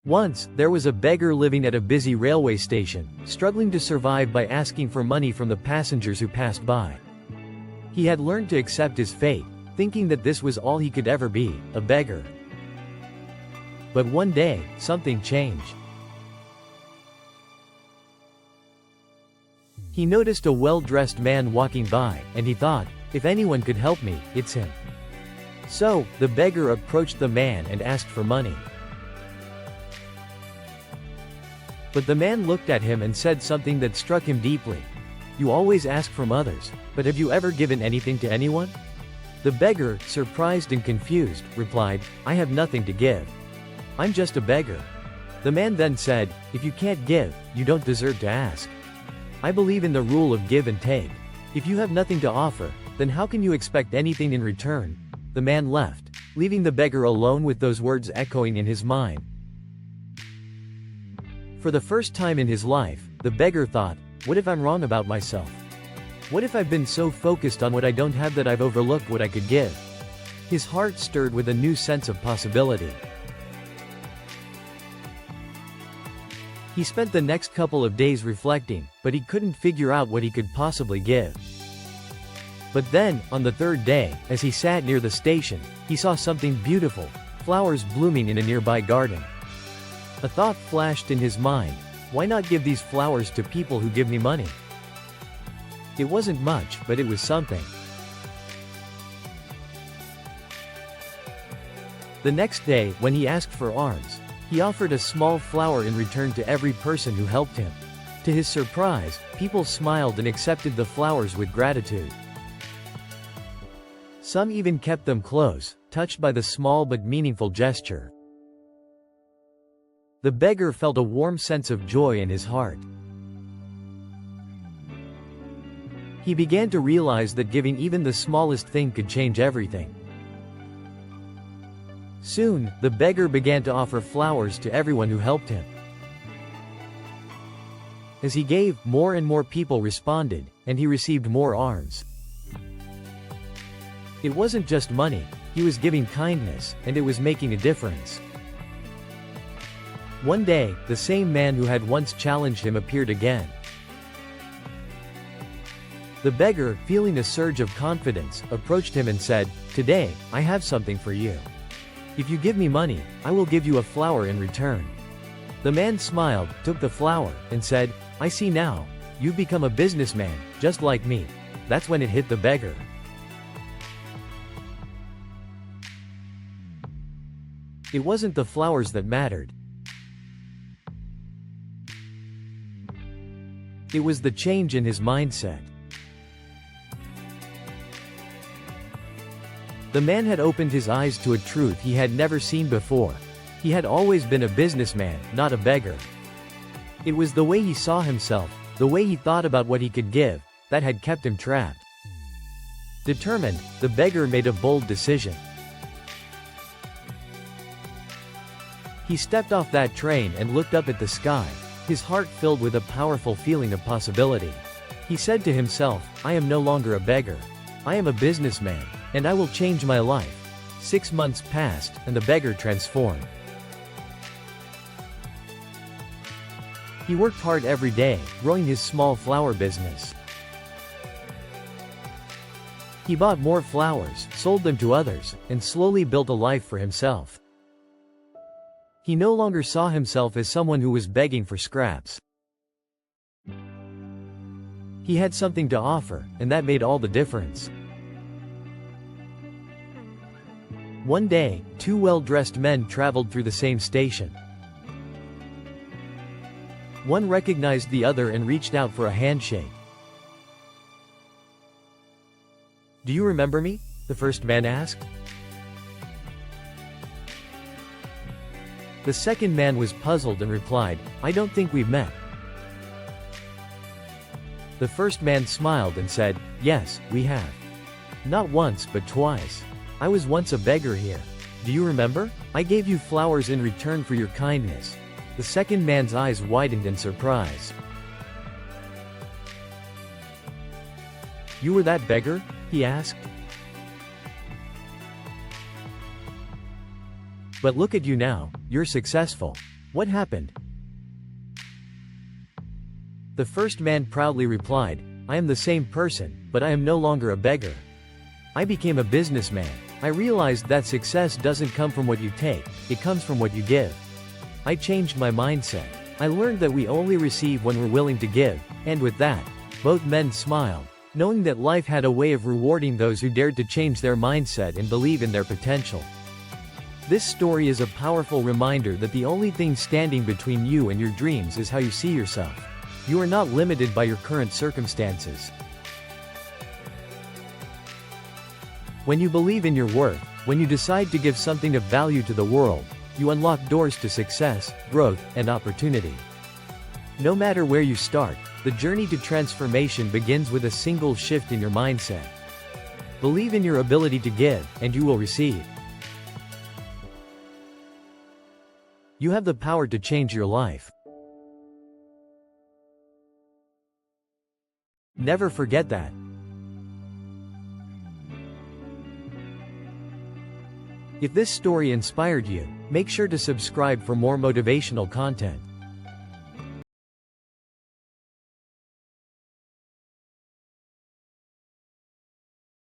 Once, there was a beggar living at a busy railway station, struggling to survive by asking for money from the passengers who passed by. He had learned to accept his fate, thinking that this was all he could ever be, a beggar. But one day, something changed. He noticed a well-dressed man walking by, and he thought, if anyone could help me, it's him. So, the beggar approached the man and asked for money. But the man looked at him and said something that struck him deeply. You always ask from others, but have you ever given anything to anyone? The beggar, surprised and confused, replied, I have nothing to give. I'm just a beggar. The man then said, if you can't give, you don't deserve to ask. I believe in the rule of give and take. If you have nothing to offer, then how can you expect anything in return? The man left, leaving the beggar alone with those words echoing in his mind. For the first time in his life, the beggar thought, what if I'm wrong about myself? What if I've been so focused on what I don't have that I've overlooked what I could give? His heart stirred with a new sense of possibility. He spent the next couple of days reflecting, but he couldn't figure out what he could possibly give. But then, on the third day, as he sat near the station, he saw something beautiful, flowers blooming in a nearby garden. A thought flashed in his mind, why not give these flowers to people who give me money? It wasn't much, but it was something. The next day, when he asked for alms, he offered a small flower in return to every person who helped him. To his surprise, people smiled and accepted the flowers with gratitude. Some even kept them close, touched by the small but meaningful gesture. The beggar felt a warm sense of joy in his heart. He began to realize that giving even the smallest thing could change everything. Soon, the beggar began to offer flowers to everyone who helped him. As he gave, more and more people responded, and he received more alms. It wasn't just money, he was giving kindness, and it was making a difference. One day, the same man who had once challenged him appeared again. The beggar, feeling a surge of confidence, approached him and said, Today, I have something for you. If you give me money, I will give you a flower in return. The man smiled, took the flower, and said, I see now, you've become a businessman, just like me. That's when it hit the beggar. It wasn't the flowers that mattered. It was the change in his mindset. The man had opened his eyes to a truth he had never seen before. He had always been a businessman, not a beggar. It was the way he saw himself, the way he thought about what he could give, that had kept him trapped. Determined, the beggar made a bold decision. He stepped off that train and looked up at the sky, his heart filled with a powerful feeling of possibility. He said to himself, I am no longer a beggar. I am a businessman, and I will change my life. 6 months passed, and the beggar transformed. He worked hard every day, growing his small flower business. He bought more flowers, sold them to others, and slowly built a life for himself. He no longer saw himself as someone who was begging for scraps. He had something to offer, and that made all the difference. One day, 2 well-dressed men traveled through the same station. One recognized the other and reached out for a handshake. Do you remember me? The first man asked. The second man was puzzled and replied, I don't think we've met. The first man smiled and said, Yes, we have. Not once but twice. I was once a beggar here. Do you remember? I gave you flowers in return for your kindness. The second man's eyes widened in surprise. You were that beggar? He asked. But look at you now, you're successful. What happened? The first man proudly replied, I am the same person, but I am no longer a beggar. I became a businessman. I realized that success doesn't come from what you take, it comes from what you give. I changed my mindset. I learned that we only receive when we're willing to give, and with that, both men smiled, knowing that life had a way of rewarding those who dared to change their mindset and believe in their potential. This story is a powerful reminder that the only thing standing between you and your dreams is how you see yourself. You are not limited by your current circumstances. When you believe in your worth, when you decide to give something of value to the world, you unlock doors to success, growth, and opportunity. No matter where you start, the journey to transformation begins with a single shift in your mindset. Believe in your ability to give, and you will receive. You have the power to change your life. Never forget that. If this story inspired you, make sure to subscribe for more motivational content.